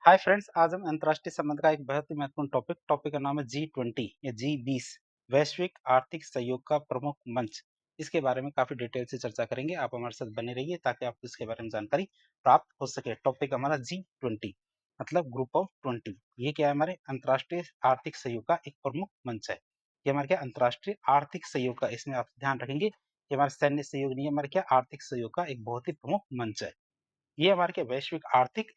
Hi friends, आज हम अंतर्राष्ट्रीय संबंध का एक बहुत ही महत्वपूर्ण टॉपिक का नाम है G20 या G20 वैश्विक आर्थिक सहयोग का प्रमुख मंच। इसके बारे में काफी डिटेल से चर्चा करेंगे। आप हमारे साथ बने रहिए ताकि आपको इसके बारे में जानकारी प्राप्त हो सके। टॉपिक हमारा G20 मतलब ग्रुप ऑफ 20। ये क्या है? हमारे अंतर्राष्ट्रीय आर्थिक सहयोग का एक प्रमुख मंच है। ये हमारे क्या अंतर्राष्ट्रीय आर्थिक सहयोग का, इसमें आप ध्यान रखेंगे कि हमारा सैन्य सहयोग नहीं है, हमारे क्या आर्थिक सहयोग का एक बहुत ही प्रमुख मंच है। ये हमारे क्या वैश्विक आर्थिक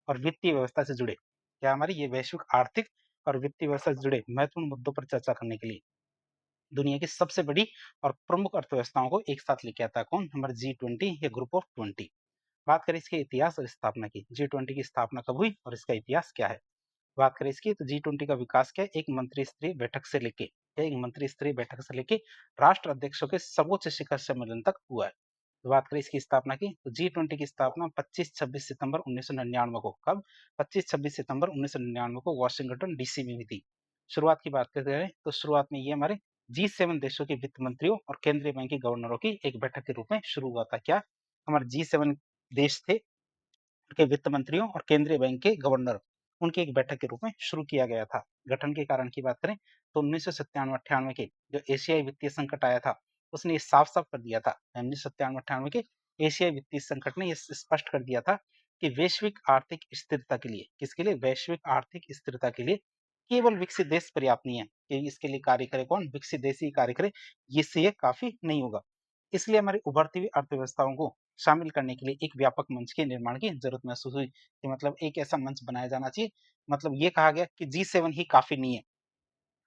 और वित्तीय व्यवस्था से जुड़े, क्या हमारी ये वैश्विक आर्थिक और वित्तीय व्यवस्था से जुड़े महत्वपूर्ण मुद्दों पर चर्चा करने के लिए दुनिया की सबसे बड़ी और प्रमुख अर्थव्यवस्थाओं को एक साथ लेके आता है। कौन? हमारे G20 या ग्रुप ऑफ 20। बात करें इसके इतिहास और स्थापना की। G20 की स्थापना कब हुई और इसका इतिहास क्या है? बात करें इसकी तो G20 का विकास क्या है? एक मंत्री स्तरीय बैठक से लेके राष्ट्र अध्यक्षों के सर्वोच्च शिखर सम्मेलन तक हुआ है। तो बात करें इसकी स्थापना की तो G20 की स्थापना 25-26 सितंबर 1999 को, कब? 25-26 सितंबर 1999 को वाशिंगटन डीसी में हुई थी। शुरुआत की बात करते हैं तो शुरुआत में ये हमारे G7 देशों के वित्त मंत्रियों और केंद्रीय बैंक के गवर्नरों की एक बैठक के रूप में शुरू हुआ था। क्या? हमारे G7 देश थे, के वित्त मंत्रियों और केंद्रीय बैंक के गवर्नर, उनकी एक बैठक के रूप में शुरू किया गया था। गठन के कारण की बात करें तो 1997-98 के जो एशियाई वित्तीय संकट आया था, उसने ये साफ-साफ कर दिया था। 1997-98 के एशियाई वित्तीय संकट ने ये स्पष्ट कर दिया था कि वैश्विक आर्थिक स्थिरता के लिए, किसके लिए? वैश्विक आर्थिक स्थिरता के लिए केवल विकसित देश पर्याप्त नहीं है कि इसके लिए कार्य करे। कौन? विकसित देश ही कार्य करे, इससे ये काफी नहीं होगा। इसलिए हमारी उभरती हुई अर्थव्यवस्थाओं को शामिल करने के लिए एक व्यापक मंच के निर्माण की जरूरत महसूस हुई कि मतलब एक ऐसा मंच बनाया जाना चाहिए। मतलब ये कहा गया कि G7 ही काफी नहीं है।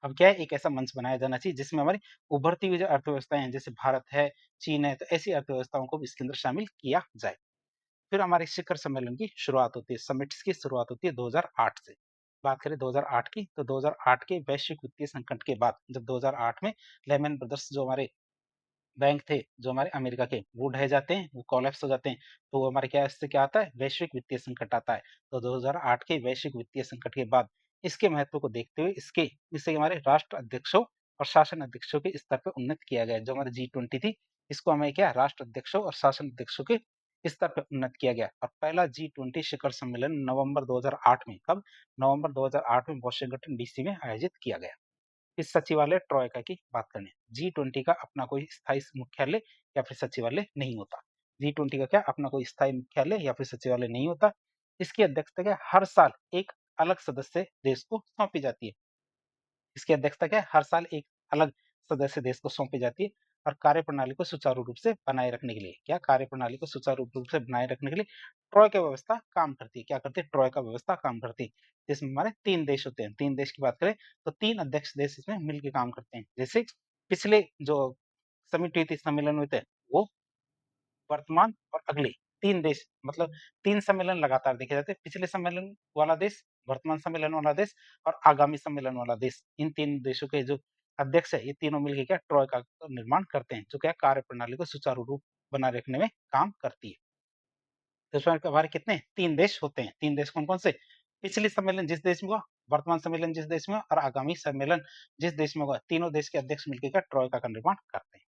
अब क्या है? एक ऐसा मंच बनाया जाना चाहिए जिसमें हमारी उभरती हुई जो अर्थव्यवस्थाएं हैं, जैसे भारत है, चीन है, तो ऐसी अर्थव्यवस्थाओं को भी इसके अंदर शामिल किया जाए। फिर हमारे शिखर सम्मेलन की शुरुआत होती है, समिट्स की शुरुआत होती है 2008 से। बात करें 2008 की तो 2008 के वैश्विक वित्तीय संकट के बाद जब 2008 में लेमन ब्रदर्स जो हमारे बैंक थे, जो हमारे अमेरिका के, वो ढह जाते हैं, वो कोलैप्स हो जाते हैं, तो हमारे क्या इससे क्या आता है? वैश्विक वित्तीय संकट आता है। तो 2008 के वैश्विक वित्तीय संकट के बाद इसके महत्व को देखते हुए इसे हमारे राष्ट्र अध्यक्षों और शासन अध्यक्षों के स्तर पे उन्नत किया गया। जो हमारी G20 थी, इसको हमें क्या राष्ट्र अध्यक्षों और शासन अध्यक्षों के स्तर पे उन्नत किया गया और पहला G20 शिखर सम्मेलन नवंबर 2008 में, कब? नवंबर 2008 में वाशिंगटन डीसी में आयोजित किया गया। इस सचिवालय ट्रोइका की बात करें, G20 का अपना कोई स्थायी मुख्यालय या फिर सचिवालय नहीं होता। G20 का क्या अपना कोई स्थायी मुख्यालय या फिर सचिवालय नहीं होता। इसकी अध्यक्षता क्या हर साल एक अलग सदस्य देश को सौंपी जाती है। इसकी अध्यक्षता क्या है? हर साल एक अलग सदस्य देश को सौंपी जाती है और कार्यप्रणाली को सुचारू रूप से बनाए रखने के लिए, क्या कार्यप्रणाली को सुचारू रूप से बनाए रखने के लिए ट्रॉयका व्यवस्था काम करती है। क्या करती है? ट्रॉयका व्यवस्था काम करती है। जिसमें हमारे 3 देश होते हैं। 3 देश की बात करें तो 3 अध्यक्ष देश इसमें मिलकर काम करते हैं। जैसे पिछले जो समिट हुई थी, सम्मेलन हुए थे, वो वर्तमान और अगले 3 देश, मतलब 3 सम्मेलन लगातार देखे जाते हैं। पिछले सम्मेलन वाला देश, वर्तमान सम्मेलन वाला देश और आगामी सम्मेलन वाला देश। इन 3 देशों के जो अध्यक्ष है, ये तीनों मिलके क्या ट्रॉयका का निर्माण करते हैं, जो क्या कार्यप्रणाली को सुचारू रूप बनाए रखने में काम करती है। तो इसमें हमारे कितने 3 देश होते हैं। 3 देश कौन-कौन से? पिछले सम्मेलन जिस देश में हुआ, वर्तमान सम्मेलन जिस देश में हुआ और आगामी सम्मेलन जिस देश में होगा, तीनों देश के अध्यक्ष मिलके क्या ट्रॉयका का निर्माण करते हैं।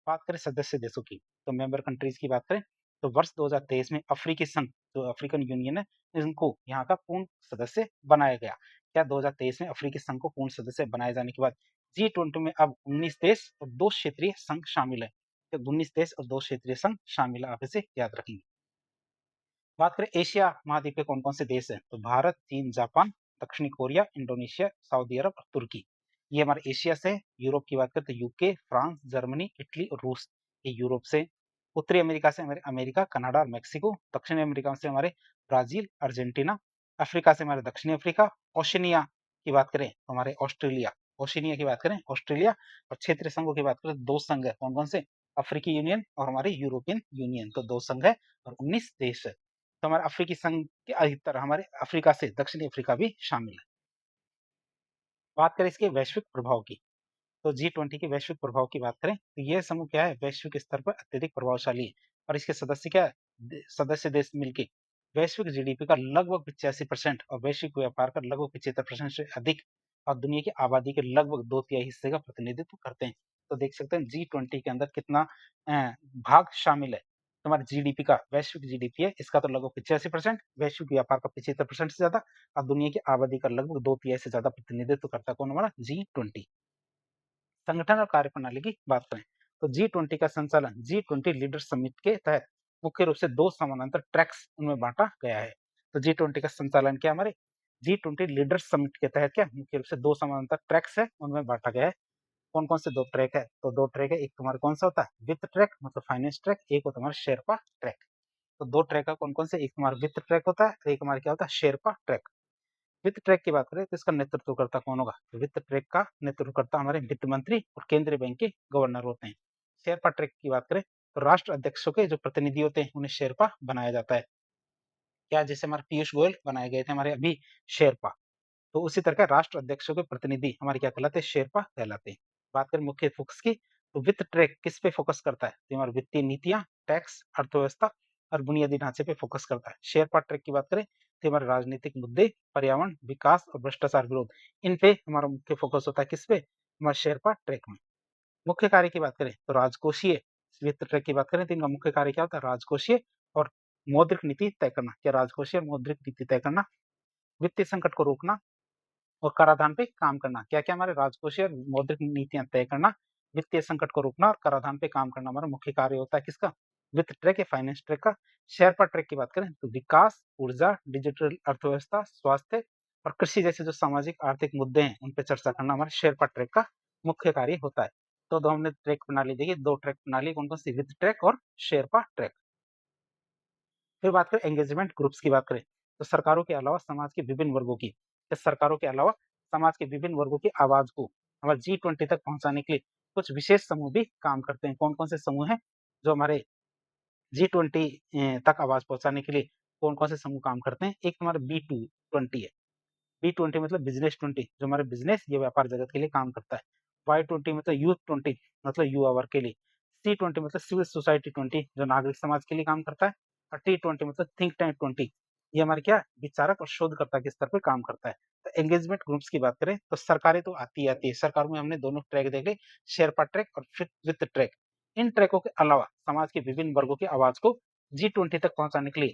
बात करें सदस्य देशों की, तो मेंबर कंट्रीज की बात करें तो वर्ष 2023 में अफ्रीकी संघ, जो अफ्रीकन यूनियन है, इनको यहाँ का पूर्ण सदस्य बनाया गया। क्या 2023 में अफ्रीकी संघ को पूर्ण सदस्य बनाए जाने के बाद G20 में अब 19 देश और 2 क्षेत्रीय संघ शामिल है। तो 19 देश और 2 क्षेत्रीय संघ शामिल है, आप इसे याद रखेंगे। बात करें एशिया महाद्वीप के कौन-कौन से देश हैं, तो भारत, चीन, जापान, दक्षिणी कोरिया, इंडोनेशिया, सऊदी अरब और तुर्की। ये हमारे एशिया से। यूरोप की बात करें तो यूके, फ्रांस, जर्मनी, इटली और रूस, ये यूरोप से। उत्तरी अमेरिका से हमारे अमेरिका, कनाडा और मेक्सिको। दक्षिणी अमेरिका से हमारे ब्राजील, अर्जेंटीना। अफ्रीका से हमारे दक्षिणी अफ्रीका। ओशिनिया की बात करें तो हमारे ऑस्ट्रेलिया। ओशिनिया की बात करें ऑस्ट्रेलिया। और क्षेत्रीय संघों की बात करें तो 2 संघ है, कौन-कौन से? अफ्रीकी यूनियन और हमारे यूरोपियन यूनियन, तो 2 संघ है और 19 देश है। तो हमारे अफ्रीकी संघ के अधिकतर हमारे अफ्रीका से दक्षिणी अफ्रीका भी शामिल है। बात करें इसके वैश्विक प्रभाव की, तो G20 के वैश्विक प्रभाव की बात करें तो यह समूह क्या है? वैश्विक स्तर पर अत्यधिक प्रभावशाली है और इसके सदस्य क्या है? सदस्य देश मिलके वैश्विक जीडीपी का लगभग 85% और वैश्विक व्यापार का लगभग 75% से अधिक और दुनिया की आबादी के लगभग 2/3 हिस्से का प्रतिनिधित्व करते हैं। तो देख सकते हैं G20 के अंदर कितना भाग शामिल है। तुम्हारे जीडीपी का, वैश्विक जीडीपी है इसका तो लगभग 85%, वैश्विक व्यापार का 75% से ज्यादा, और दुनिया की आबादी का लगभग 2/3 से ज्यादा प्रतिनिधित्व करता कौन हमारा G20। संगठन और कार्यप्रणाली की बात करें तो G20 का संचालन G20 लीडर समिट के तहत मुख्य रूप से 2 समानांतर ट्रैक्स उनमें बांटा गया है। तो G20 का संचालन क्या हमारे G20 लीडर समिट के तहत क्या मुख्य रूप से 2 समानांतर ट्रैक्स है उनमें बांटा गया है। कौन कौन से 2 ट्रैक है तो 2 ट्रैक है, एक तुम्हारा कौन सा होता है वित्त ट्रैक मतलब फाइनेंस ट्रैक, एक होता है हमारा शेरपा ट्रैक। तो 2 ट्रैक है कौन कौन से, एक तुम्हारा वित्त ट्रैक होता है, एक हमारा क्या होता है शेरपा ट्रैक। वित्त ट्रैक की बात करें तो इसका नेतृत्वकर्ता कौन होगा, तो वित्त ट्रैक का नेतृत्वकर्ता हमारे वित्त मंत्री और केंद्रीय बैंक के गवर्नर होते हैं। शेरपा ट्रैक की बात करें तो राष्ट्र अध्यक्षों के जो प्रतिनिधि होते हैं उन्हें शेरपा बनाया जाता है। क्या जैसे हमारे पीयूष गोयल बनाए गए थे हमारे अभी शेरपा, तो उसी तरह का राष्ट्र अध्यक्षों के प्रतिनिधि हमारे क्या कहलाते हैं शेरपा कहलाते हैं। बात करें मुख्य फोकस की तो वित्त ट्रैक किस पे फोकस करता है, तो हमारे वित्तीय नीतियां, टैक्स, अर्थव्यवस्था और बुनियादी ढांचे पे फोकस करता है। शेरपा ट्रैक की बात करें तो हमारे राजनीतिक मुद्दे, पर्यावरण, विकास और भ्रष्टाचार विरोध, इन पे हमारा मुख्य फोकस होता है किस पे, हमारे शेरपा ट्रैक में। मुख्य कार्य की बात करें तो राजकोषीय वित्त ट्रैक की बात करें तो इनका मुख्य कार्य क्या होता है राजकोषीय और मौद्रिक नीति तय करना। क्या राजकोषीय और मौद्रिक नीति तय करना, वित्तीय संकट को रोकना और कराधान पे काम करना। क्या क्या हमारे राजकोषीय और मौद्रिक नीतियां तय करना, वित्तीय संकट को रोकना और कराधान पे काम करना हमारा मुख्य कार्य होता है किसका, वित्त ट्रैक या फाइनेंस ट्रैक का। शेरपा ट्रैक की बात करें तो विकास, ऊर्जा, डिजिटल अर्थव्यवस्था, स्वास्थ्य और कृषि जैसे जो सामाजिक आर्थिक मुद्दे हैं उन पर चर्चा करना हमारे शेरपा ट्रैक का मुख्य कार्य होता है। तो दो हमने ट्रैक प्रणाली देखी, 2 ट्रैक प्रणाली कौन कौन सी, वित्त ट्रैक और शेरपा ट्रैक। फिर बात करें एंगेजमेंट ग्रुप्स की बात करें तो सरकारों के अलावा समाज के विभिन्न वर्गों की, सरकारों के अलावा समाज के विभिन्न वर्गों की आवाज को हमारे G20 तक पहुंचाने के लिए कुछ विशेष समूह भी काम करते हैं। कौन कौन से समूह हैं जो हमारे G20 तक आवाज पहुंचाने के लिए कौन कौन से समूह काम करते हैं, एक हमारा B20 है। B20 मतलब बिजनेस 20 जो हमारे बिजनेस या व्यापार जगत के लिए काम करता है। Y20 मतलब यूथ 20 मतलब युवा वर्ग के लिए। C20 मतलब सिविल सोसाइटी 20 जो नागरिक समाज के लिए काम करता है। और T20 मतलब थिंक टैंक 20 ये हमारे क्या विचारक और शोधकर्ता के स्तर पर काम करता है। तो एंगेजमेंट ग्रुप्स की बात करें तो सरकारें तो आती है, सरकार में हमने दोनों ट्रैक देखे, शेरपा ट्रैक और वित्त ट्रैक। इन ट्रैकों के अलावा समाज के विभिन्न वर्गों की आवाज को G20 तक पहुंचाने के लिए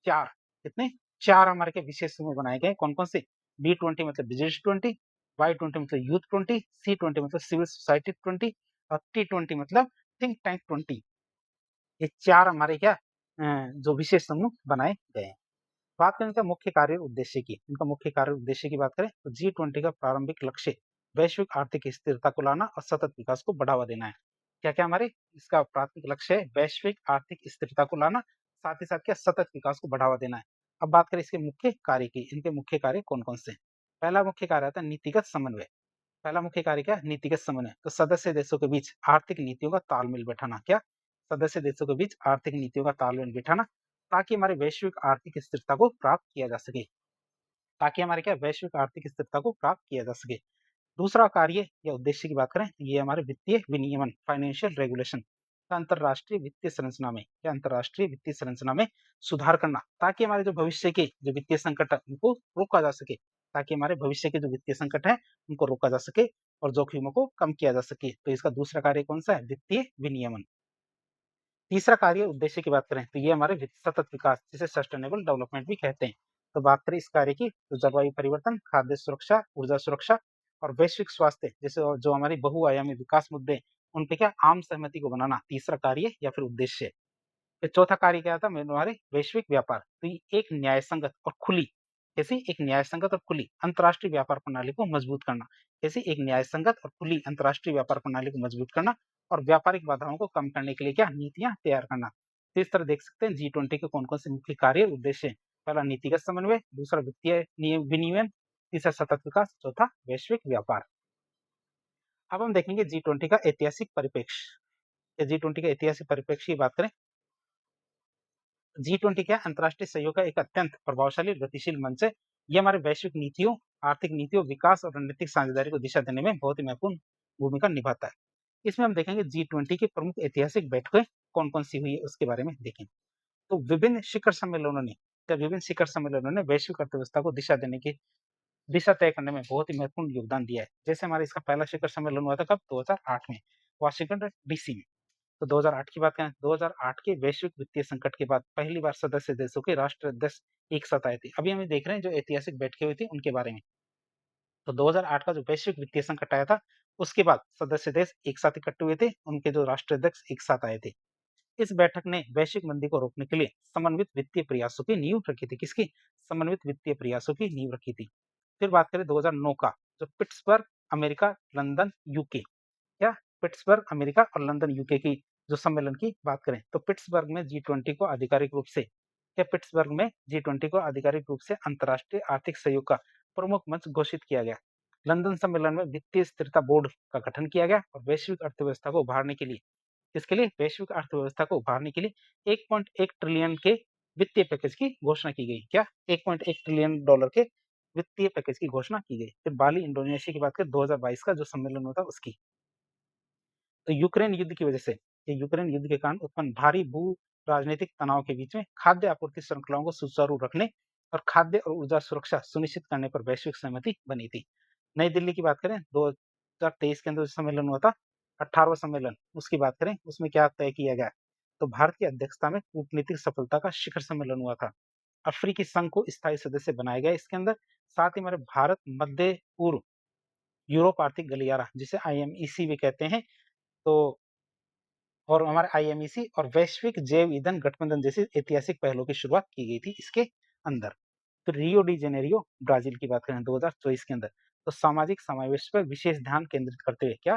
चार, कितने, 4 हमारे के विशेष समूह बनाए गए। कौन कौन से, B20 मतलब बिजनेस 20, Y20 मतलब यूथ 20, C20 मतलब सिविल सोसाइटी 20 और T20 मतलब थिंक टैंक 20। ये 4 हमारे क्या जो विशेष समूह बनाए गए हैं। बात करें इनका मुख्य कार्य उद्देश्य की, इनका मुख्य कार्य उद्देश्य की बात करें तो G20 का प्रारंभिक लक्ष्य वैश्विक आर्थिक स्थिरता को लाना और सतत विकास को बढ़ावा देना है। क्या क्या हमारे इसका प्राथमिक लक्ष्य है, वैश्विक आर्थिक स्थिरता को लाना, साथ ही साथ क्या सतत विकास को बढ़ावा देना है। अब बात करें इसके मुख्य कार्य की, इनके मुख्य कार्य कौन कौन से। पहला मुख्य कार्य आता है नीतिगत समन्वय। पहला मुख्य कार्य क्या है, नीतिगत समन्वय। तो सदस्य देशों के बीच आर्थिक नीतियों का तालमेल बैठाना। क्या, सदस्य देशों के बीच आर्थिक नीतियों का तालमेल बैठाना ताकि हमारे वैश्विक आर्थिक स्थिरता को प्राप्त किया जा सके, ताकि हमारे क्या वैश्विक आर्थिक स्थिरता को प्राप्त किया जा सके। दूसरा कार्य या उद्देश्य की बात करें ये हमारे वित्तीय विनियमन, फाइनेंशियल रेगुलेशन का अंतरराष्ट्रीय वित्तीय संरचना में, या अंतरराष्ट्रीय वित्तीय संरचना में सुधार करना ताकि हमारे जो भविष्य के जो वित्तीय संकट है उनको रोका जा सके, ताकि हमारे भविष्य के जो वित्तीय संकट है उनको रोका जा सके और जोखिमों को कम किया जा सके। तो इसका दूसरा कार्य कौन सा है, वित्तीय विनियमन। तीसरा कार्य उद्देश्य की बात करें तो ये हमारे सतत विकास जिसे सस्टेनेबल डेवलपमेंट भी कहते हैं। तो बात करें इस कार्य की तो जलवायु परिवर्तन, खाद्य सुरक्षा, ऊर्जा सुरक्षा और वैश्विक स्वास्थ्य जैसे जो हमारी बहुआयामी विकास मुद्दे हैं उन पे क्या आम सहमति को बनाना तीसरा कार्य या फिर उद्देश्य है। फिर चौथा कार्य क्या था हमारे वैश्विक व्यापार, तो ये एक न्यायसंगत और खुली, कैसी एक न्यायसंगत और खुली अंतर्राष्ट्रीय व्यापार प्रणाली को मजबूत करना, कैसी एक न्यायसंगत और खुली अंतर्राष्ट्रीय व्यापार प्रणाली को मजबूत करना और व्यापारिक बाधाओं को कम करने के लिए क्या नीतियां तैयार करना। तो इस तरह देख सकते हैं G20 के कौन कौन से मुख्य कार्य उद्देश्य हैं। पहला नीतिगत समन्वय, दूसरा वित्तीय विनियमन, तीसरा सतत विकास, चौथा वैश्विक व्यापार। अब हम देखेंगे G20 का ऐतिहासिक परिप्रेक्ष्य। G20 का ऐतिहासिक परिप्रेक्ष्य की बात करें, G20 क्या अंतर्राष्ट्रीय सहयोग का एक अत्यंत प्रभावशाली और गतिशील मंच है। ये हमारे वैश्विक नीतियों, आर्थिक नीतियों, विकास और रणनीतिक साझेदारी को दिशा देने में बहुत ही महत्वपूर्ण भूमिका निभाता है। इसमें हम देखेंगे G20 की प्रमुख ऐतिहासिक बैठकें कौन कौन सी हुई है उसके बारे में देखेंगे। तो विभिन्न शिखर सम्मेलनों ने, क्या विभिन्न शिखर सम्मेलनों ने वैश्विक अर्थव्यवस्था को दिशा देने की, दिशा तय करने में बहुत ही महत्वपूर्ण योगदान दिया है। जैसे हमारे इसका पहला शिखर सम्मेलन हुआ था कब, 2008 में वाशिंगटन डीसी में। तो 2008 की बात करें, 2008 के वैश्विक वित्तीय संकट के बाद पहली बार सदस्य देशों के राष्ट्राध्यक्ष एक साथ आए थे। अभी हम देख रहे हैं जो ऐतिहासिक बैठकें हुई थी उनके बारे में। तो 2008 का जो वैश्विक वित्तीय संकट आया था, उसके बाद सदस्य देश एक साथ इकट्ठे हुए थे, उनके जो राष्ट्राध्यक्ष एक साथ आए थे। इस बैठक ने वैश्विक मंदी को रोकने के लिए समन्वित वित्तीय प्रयासों की नींव रखी थी। किसकी? समन्वित वित्तीय प्रयासों की नींव रखी थी। फिर बात करें 2009 का, जो पिट्सबर्ग, अमेरिका, लंदन, यूके, क्या पिट्सबर्ग, अमेरिका और लंदन, यूके की जो सम्मेलन की बात करें, तो पिट्सबर्ग में G20 को आधिकारिक रूप से, क्या पिट्सबर्ग में G20 को आधिकारिक रूप से अंतर्राष्ट्रीय आर्थिक सहयोग का प्रमुख मंच घोषित किया गया। लंदन सम्मेलन में वित्तीय स्थिरता बोर्ड का गठन किया गया और वैश्विक अर्थव्यवस्था को उभारने के लिए, इसके लिए वैश्विक अर्थव्यवस्था को उभारने के लिए 1.1 ट्रिलियन के वित्तीय पैकेज की घोषणा की गई। क्या? 1.1 ट्रिलियन डॉलर के वित्तीय पैकेज की घोषणा की गई। फिर बाली, इंडोनेशिया की बात करें, 2022 का जो सम्मेलन हुआ था उसकी। तो यूक्रेन युद्ध की वजह से, ये यूक्रेन युद्ध के कारण उत्पन्न भारी भू राजनीतिक तनाव के बीच में खाद्य आपूर्ति श्रृंखलाओं को सुचारू रखने और खाद्य और ऊर्जा सुरक्षा सुनिश्चित करने पर वैश्विक सहमति बनी थी। नई दिल्ली की बात करें, 2023 के अंदर जो सम्मेलन हुआ था, 18वां सम्मेलन, उसकी बात करें, उसमें क्या तय किया गया? तो भारत की अध्यक्षता में कूटनीतिक सफलता का शिखर सम्मेलन हुआ था। अफ्रीकी संघ को स्थायी सदस्य बनाया गया इसके अंदर। साथ ही हमारे भारत, मध्य पूर्व, यूरोप आर्थिक गलियारा, जिसे IMEC भी कहते हैं, तो और हमारे IMEC और वैश्विक जैव ईंधन गठबंधन जैसे ऐतिहासिक पहलों की शुरुआत की गई थी इसके अंदर। तो रियो डी जेनेरियो, ब्राजील की बात करें, 2024 के अंदर, तो सामाजिक समावेश पर विशेष ध्यान केंद्रित करते हुए, क्या?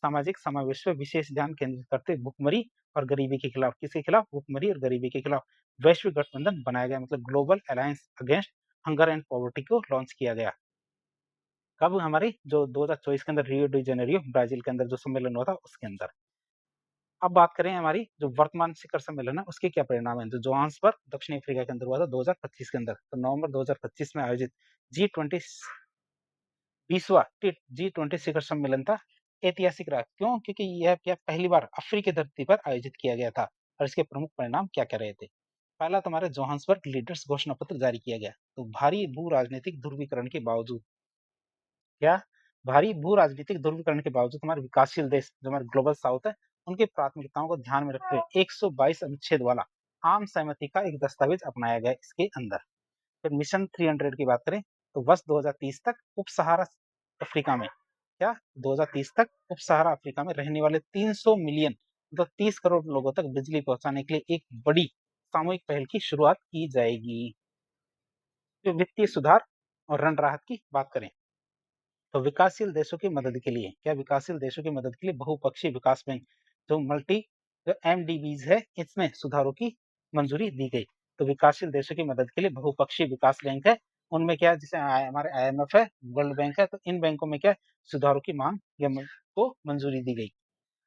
सामाजिक समावेश पर विशेष ध्यान केंद्रित करते हुए भुखमरी और गरीबी के खिलाफ, किसके खिलाफ? भुखमरी और गरीबी के खिलाफ वैश्विक गठबंधन बनाया गया, मतलब global alliance against hunger and poverty को लॉन्च किया गया। कब? हमारी जो 2024 के अंदर रियो डी जेनेरियो, ब्राजील के अंदर जो सम्मेलन हुआ था उसके अंदर। अब बात करें हमारी जो वर्तमान शिखर सम्मेलन है उसके क्या परिणाम है, जो जोहान्सबर्ग, दक्षिण अफ्रीका के अंदर हुआ था 2025 के अंदर। तो नवंबर 2025 में आयोजित G20 20वां G20 शिखर सम्मेलन था, ऐतिहासिक रहा। क्यों? क्योंकि यह क्या पहली बार अफ्रीकी धरती पर आयोजित किया गया था। और इसके प्रमुख परिणाम क्या क्या रहे थे? पहला, तुम्हारे जोहान्सबर्ग लीडर्स घोषणा पत्र जारी किया गया। तो भारी भू राजनीतिक ध्रुवीकरण के बावजूद, क्या? भारी भू राजनीतिक ध्रुवीकरण के बावजूद हमारे विकासशील देश, जो हमारे ग्लोबल साउथ है, उनकी प्राथमिकताओं को ध्यान में रखते हुए 122 अनुच्छेद वाला आम सहमति का एक दस्तावेज अपनाया गया इसके अंदर। फिर मिशन 300 की बात करें, तो वर्ष 2030 तक उप सहारा अफ्रीका में, क्या? 2030 तक उप सहारा अफ्रीका में रहने वाले 300 मिलियन, मतलब 30 करोड़ लोगों तक बिजली पहुंचाने के लिए एक बड़ी सामूहिक पहल की शुरुआत की जाएगी। फिर वित्तीय सुधार और ऋण राहत की बात करें, तो विकासशील देशों की मदद के लिए, क्या? विकासशील देशों की मदद के लिए बहुपक्षीय विकास बैंक, जो जो MDBs है, इसमें सुधारों की मंजूरी दी गई। तो विकासशील देशों की मदद के लिए बहुपक्षीय विकास बैंक है, उनमें क्या है, जैसे हमारे IMF है, वर्ल्ड बैंक है, तो इन बैंकों में क्या है, सुधारों की मांग या को मंजूरी दी गई।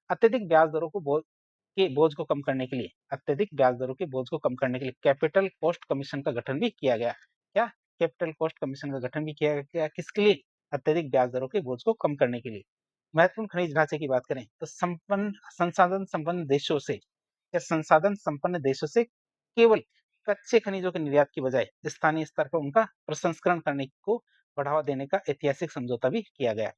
अत्यधिक ब्याज दरों को बोझ को कम करने के लिए, अत्यधिक ब्याज दरों के बोझ को कम करने के लिए कैपिटल कॉस्ट कमीशन का गठन भी किया गया। क्या? कैपिटल कॉस्ट कमीशन का गठन भी किया गया, किसके लिए? अत्यधिक ब्याज दरों के बोझ को कम करने के लिए। महत्वपूर्ण खनिज ढांचे की बात करें, तो संसाधन संपन्न देशों से, या संसाधन संपन्न देशों से केवल कच्चे खनिजों के निर्यात की बजाय स्थानीय स्तर पर उनका प्रसंस्करण करने को बढ़ावा देने का ऐतिहासिक समझौता भी किया गया।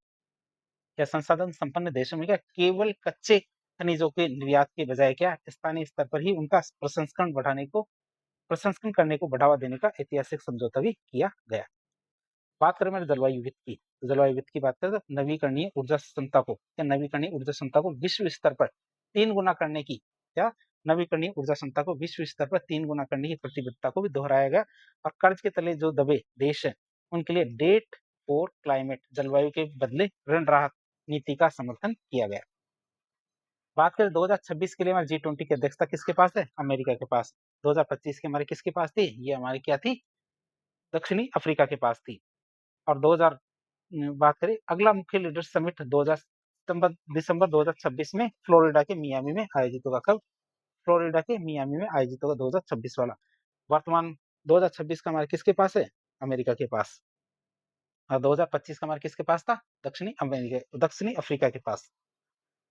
या संसाधन संपन्न देशों में क्या केवल कच्चे खनिजों के निर्यात के बजाय क्या स्थानीय स्तर पर ही उनका प्रसंस्करण करने को बढ़ावा देने का ऐतिहासिक समझौता भी किया गया। बात करें मेरे जलवायु वित्त की, तो जलवायु वित्त की बात करें, तो नवीकरणीय ऊर्जा क्षमता को, क्या? नवीकरणीय ऊर्जा क्षमता को विश्व स्तर पर 3 गुना करने की, क्या? नवीकरणीय ऊर्जा क्षमता को विश्व स्तर पर 3 गुना करने की प्रतिबद्धता को भी दोहराया गया। और कर्ज के तले जो दबे देश है उनके लिए डेट फॉर क्लाइमेट, जलवायु के बदले ऋण राहत नीति का समर्थन किया गया। बात करें 2026 के लिए, हमारे G20 की अध्यक्षता किसके पास है? अमेरिका के पास। 2025 के हमारे किसके पास थी? ये हमारी क्या थी? दक्षिणी अफ्रीका के पास थी। और 2000 बात करें अगला मुख्य लीडर्स समिट 2000 दिसंबर 2026 में फ्लोरिडा के मियामी में आयोजित होगा। कब? फ्लोरिडा के मियामी में आयोजित होगा 2026 वाला। वर्तमान 2026 का हमारे किसके पास है? अमेरिका के पास। और 2025 का हमारे किसके पास था? दक्षिणी अफ्रीका के पास।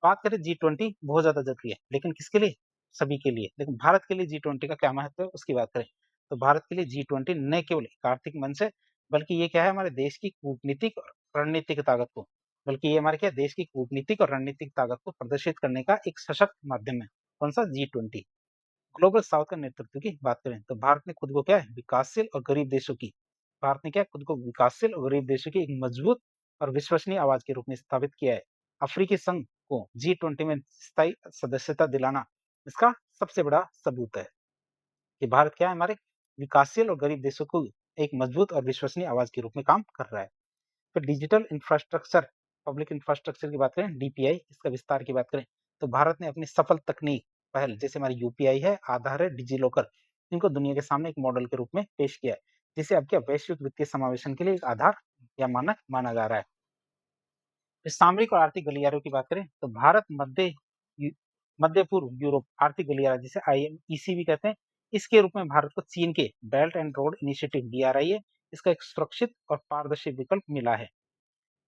बात करें G20 बहुत ज्यादा जरूरी है, लेकिन किसके लिए? सभी के लिए। लेकिन भारत के लिए G20 का क्या महत्व है उसकी बात करें, तो भारत के लिए G20 न केवल एक आर्थिक मंच है, बल्कि ये क्या है, हमारे देश की कूटनीतिक और रणनीतिक ताकत को बल्कि ये हमारे क्या देश की कूटनीतिक और रणनीतिक ताकत को प्रदर्शित करने का एक सशक्त माध्यम है। कौन सा? G20। ग्लोबल साउथ का नेतृत्व की बात करें तो भारत ने खुद को क्या है विकासशील और गरीब देशों की भारत ने क्या खुद को विकासशील और गरीब देशों की एक मजबूत और विश्वसनीय आवाज के रूप में स्थापित किया है। अफ्रीकी संघ को G20 में स्थायी सदस्यता दिलाना इसका सबसे बड़ा सबूत है कि भारत क्या है हमारे विकासशील और गरीब देशों को एक मजबूत और विश्वसनीय आवाज के रूप में काम कर रहा है। फिर डिजिटल इंफ्रास्ट्रक्चर, पब्लिक इंफ्रास्ट्रक्चर की बात करें, डीपीआई, इसका विस्तार की बात करें तो भारत ने अपनी सफल तकनीक पहल जैसे हमारी यूपीआई है, आधार है, डिजी लॉकर, इनको दुनिया के सामने एक मॉडल के रूप में पेश किया है, जिसे अब क्या वैश्विक वित्तीय समावेशन के लिए एक आधार या मानक माना जा रहा है। फिर सामरिक और आर्थिक गलियारों की बात करें तो भारत मध्य पूर्व यूरोप आर्थिक गलियारा जिसे आईएमईसी भी कहते हैं, इसके रूप में भारत को चीन के belt and road initiative BRI है, इसका एक सुरक्षित और पारदर्शी विकल्प मिला है,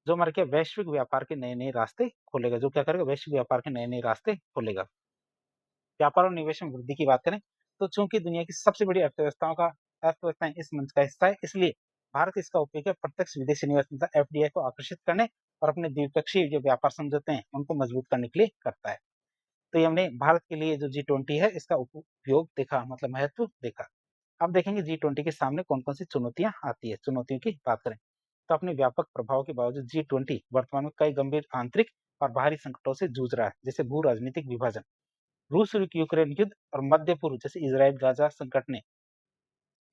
जो हमारे क्या वैश्विक व्यापार के नए नए रास्ते खोलेगा, जो क्या करेगा वैश्विक व्यापार के नए नए रास्ते खोलेगा। व्यापार और निवेश में वृद्धि की बात करें तो चूंकि दुनिया की सबसे बड़ी अर्थव्यवस्थाएं इस मंच का हिस्सा है, इसलिए भारत इसका उपयोग प्रत्यक्ष विदेशी निवेश मतलब एफडीआई को आकर्षित करने और अपने द्विपक्षीय जो व्यापार समझौते हैं उनको मजबूत करने के लिए करता है। तो ये हमने भारत के लिए जो G20 है इसका उपयोग देखा, मतलब महत्व देखा। अब देखेंगे G20 के सामने कौन कौन सी चुनौतियां आती है। चुनौतियों की बात करें तो अपने व्यापक प्रभाव के बावजूद G20 वर्तमान में कई गंभीर आंतरिक और बाहरी संकटों से जूझ रहा है, जैसे भू राजनीतिक विभाजन, रूस और यूक्रेन युद्ध और मध्य पूर्व जैसे इजराइल गाजा संकट ने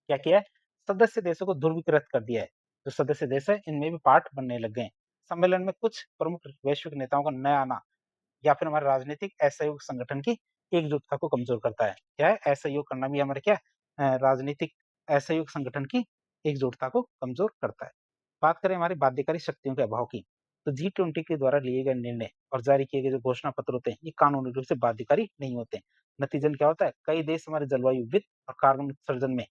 क्या किया है, सदस्य देशों को ध्रुवीकृत कर दिया है। जो सदस्य देश है इनमें भी पार्ट बनने लग गए हैं। सम्मेलन में कुछ प्रमुख वैश्विक नेताओं का नया आना या फिर हमारे राजनीतिक असहयोग संगठन की एकजुटता को कमजोर करता है। क्या है असहयोग करना भी हमारे क्या राजनीतिक असहयोग संगठन की एकजुटता को कमजोर करता है। बात करें हमारी बाध्यकारी शक्तियों के अभाव की तो G20 के द्वारा लिए गए निर्णय और जारी किए गए जो घोषणा पत्र होते हैं ये कानूनी रूप से बाध्यकारी नहीं होते। नतीजन क्या होता है, कई देश हमारे जलवायु वित्त और कार्बन उत्सर्जन में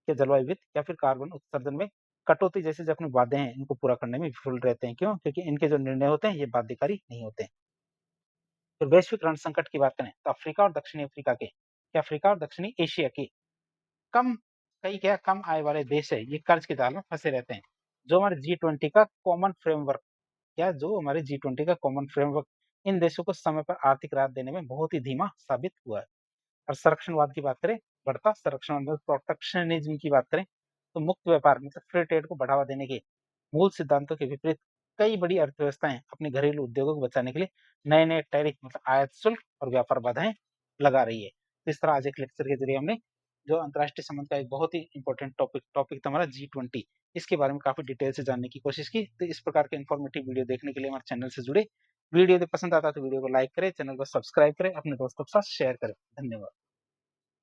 या जलवायु वित्त या फिर कार्बन उत्सर्जन में कटौती जैसे जो अपने वादे हैं इनको पूरा करने में विफल रहते हैं। क्यों? क्योंकि इनके जो निर्णय होते हैं ये बाध्यकारी नहीं होते। फिर वैश्विक रण संकट की बात करें तो अफ्रीका और दक्षिणी अफ्रीका के या अफ्रीका और दक्षिणी एशिया के कम कई क्या कम आय वाले देश है ये कर्ज के जाल में फंसे रहते हैं। जो हमारे G20 का कॉमन फ्रेमवर्क या जो हमारे G20 का कॉमन फ्रेमवर्क इन देशों को समय पर आर्थिक राहत देने में बहुत ही धीमा साबित हुआ है। और संरक्षणवाद की बात करें, बढ़ता संरक्षण प्रोटेक्शनिज्म की बात करें तो मुक्त व्यापार मतलब फ्री ट्रेड को बढ़ावा देने के मूल सिद्धांतों के विपरीत कई बड़ी अर्थव्यवस्थाएं अपने घरेलू उद्योगों को बचाने के लिए नए नए टैरिफ मतलब आयात शुल्क और व्यापार बाधाएं लगा रही है। तो इस तरह आज एक लेक्चर के जरिए हमने जो अंतर्राष्ट्रीय संबंध का एक बहुत ही इंपॉर्टेंट टॉपिक था हमारा G20, इसके बारे में काफी डिटेल से जानने की कोशिश की। तो इस प्रकार के इन्फॉर्मेटिव वीडियो देखने के लिए हमारे चैनल से जुड़े। वीडियो यदि पसंद आता है तो वीडियो को लाइक करें, चैनल को सब्सक्राइब करें, अपने दोस्तों के साथ शेयर करें। धन्यवाद।